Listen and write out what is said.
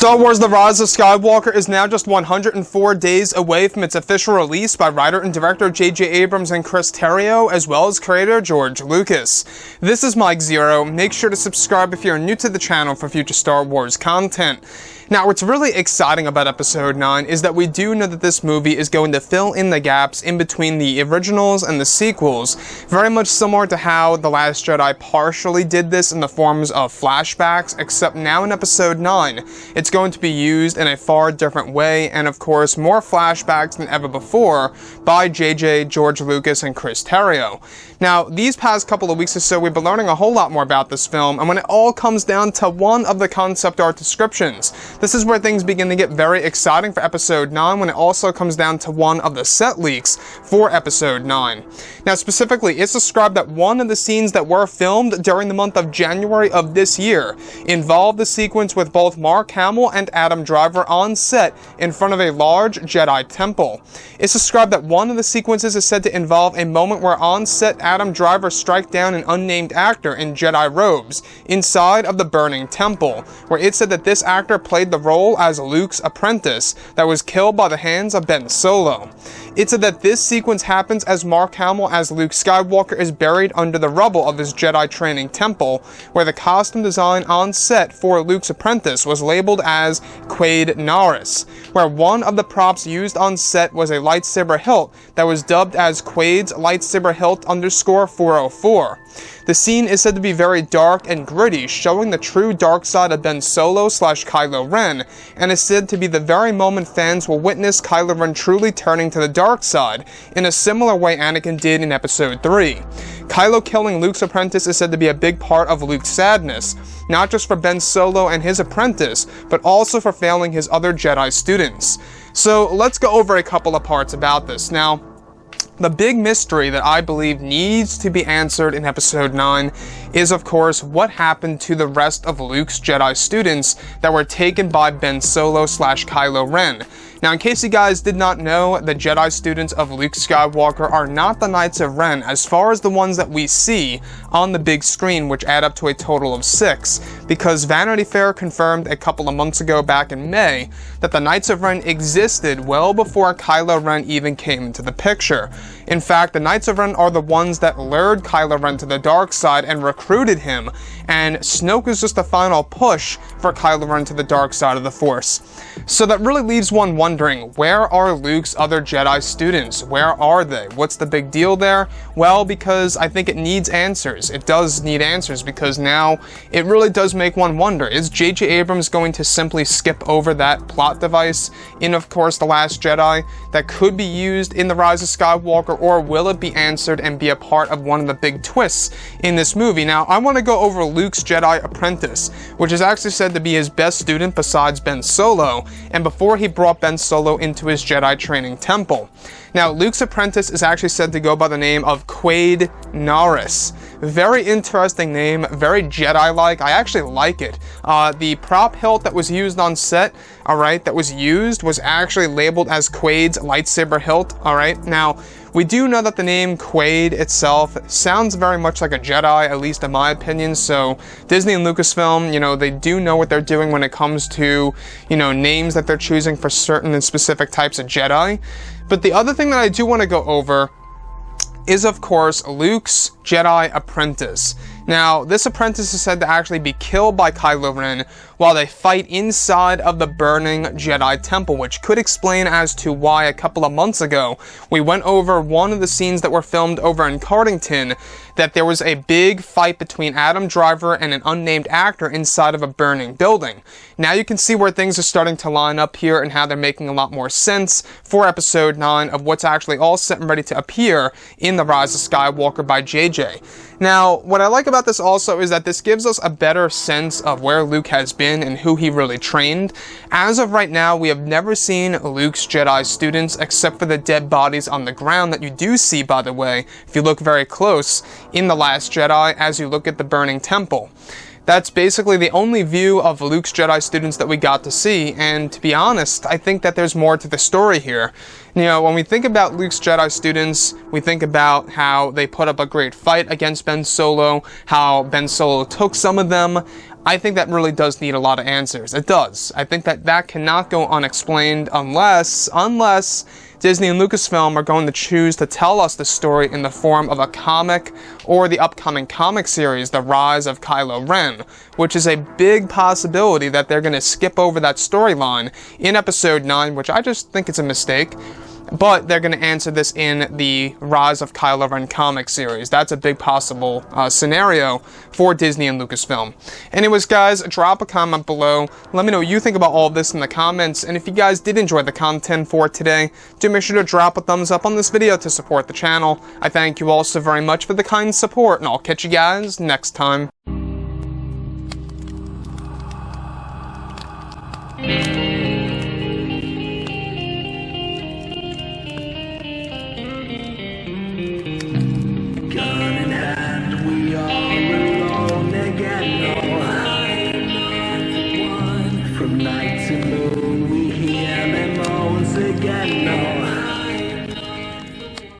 Star Wars The Rise of Skywalker is now just 104 days away from its official release by writer and director J.J. Abrams and Chris Terrio, as well as creator George Lucas. This is Mike Zero. Make sure to subscribe if you're new to the channel for future Star Wars content. Now, what's really exciting about Episode 9 is that we do know that this movie is going to fill in the gaps in between the originals and the sequels, very much similar to how The Last Jedi partially did this in the forms of flashbacks, except now in Episode 9, it's going to be used in a far different way, and of course, more flashbacks than ever before by JJ, George Lucas, and Chris Terrio. Now, these past couple of weeks or so, we've been learning a whole lot more about this film, and when it all comes down to one of the concept art descriptions, this is where things begin to get very exciting for Episode 9 when it also comes down to one of the set leaks for Episode 9. Now, specifically, it's described that one of the scenes that were filmed during the month of January of this year involved the sequence with both Mark Hamill and Adam Driver on set in front of a large Jedi temple. It's described that one of the sequences is said to involve a moment where on set Adam Driver strike down an unnamed actor in Jedi robes inside of the burning temple, where it said that this actor played the role as Luke's apprentice that was killed by the hands of Ben Solo. It said that this sequence happens as Mark Hamill as Luke Skywalker is buried under the rubble of his Jedi training temple, where the costume design on set for Luke's apprentice was labeled as Quaid Norris, where one of the props used on set was a lightsaber hilt that was dubbed as Quaid's lightsaber hilt _404. The scene is said to be very dark and gritty, showing the true dark side of Ben Solo / Kylo Ren, and is said to be the very moment fans will witness Kylo Ren truly turning to the dark side, in a similar way Anakin did in Episode 3. Kylo killing Luke's apprentice is said to be a big part of Luke's sadness, not just for Ben Solo and his apprentice, but also for failing his other Jedi students. So let's go over a couple of parts about this. Now, the big mystery that I believe needs to be answered in Episode 9 is, of course, what happened to the rest of Luke's Jedi students that were taken by Ben Solo / Kylo Ren. Now, in case you guys did not know, the Jedi students of Luke Skywalker are not the Knights of Ren as far as the ones that we see on the big screen, which add up to a total of 6, because Vanity Fair confirmed a couple of months ago back in May that the Knights of Ren existed well before Kylo Ren even came into the picture. In fact, the Knights of Ren are the ones that lured Kylo Ren to the dark side and recruited him, and Snoke is just the final push for Kylo Ren to the dark side of the Force. So that really leaves one wondering, where are Luke's other Jedi students? Where are they? What's the big deal there? Well, because I think it needs answers. It does need answers, because now it really does make one wonder. Is J.J. Abrams going to simply skip over that plot device in, of course, The Last Jedi that could be used in The Rise of Skywalker, or will it be answered and be a part of one of the big twists in this movie? Now, I want to go over Luke's Jedi apprentice, which is actually said to be his best student besides Ben Solo, and before he brought Ben Solo into his Jedi training temple. Now, Luke's apprentice is actually said to go by the name of Quaid Norris. Very interesting name, very Jedi-like. I actually like it. The prop hilt that was used on set, that was actually labeled as Quaid's lightsaber hilt, Now, we do know that the name Quaid itself sounds very much like a Jedi, at least in my opinion, so Disney and Lucasfilm, they do know what they're doing when it comes to, names that they're choosing for certain and specific types of Jedi. But the other thing that I do want to go over is, of course, Luke's Jedi apprentice. Now, this apprentice is said to actually be killed by Kylo Ren while they fight inside of the burning Jedi temple, which could explain as to why a couple of months ago we went over one of the scenes that were filmed over in Cardington, that there was a big fight between Adam Driver and an unnamed actor inside of a burning building. Now you can see where things are starting to line up here and how they're making a lot more sense for Episode 9 of what's actually all set and ready to appear in The Rise of Skywalker by JJ. Now, what I like about this also is that this gives us a better sense of where Luke has been and who he really trained. As of right now, we have never seen Luke's Jedi students except for the dead bodies on the ground that you do see, by the way, if you look very close in The Last Jedi as you look at the burning temple. That's basically the only view of Luke's Jedi students that we got to see, and to be honest, I think that there's more to the story here. When we think about Luke's Jedi students, we think about how they put up a great fight against Ben Solo, how Ben Solo took some of them, I think that really does need a lot of answers. It does. I think that cannot go unexplained unless Disney and Lucasfilm are going to choose to tell us the story in the form of a comic or the upcoming comic series, The Rise of Kylo Ren, which is a big possibility that they're going to skip over that storyline in Episode 9, which I just think it's a mistake. But they're going to answer this in the Rise of Kylo Ren comic series. That's a big possible scenario for Disney and Lucasfilm. Anyways, guys, drop a comment below. Let me know what you think about all of this in the comments. And if you guys did enjoy the content for today, do make sure to drop a thumbs up on this video to support the channel. I thank you all so very much for the kind support, and I'll catch you guys next time. From night to moon, we hear them moans again.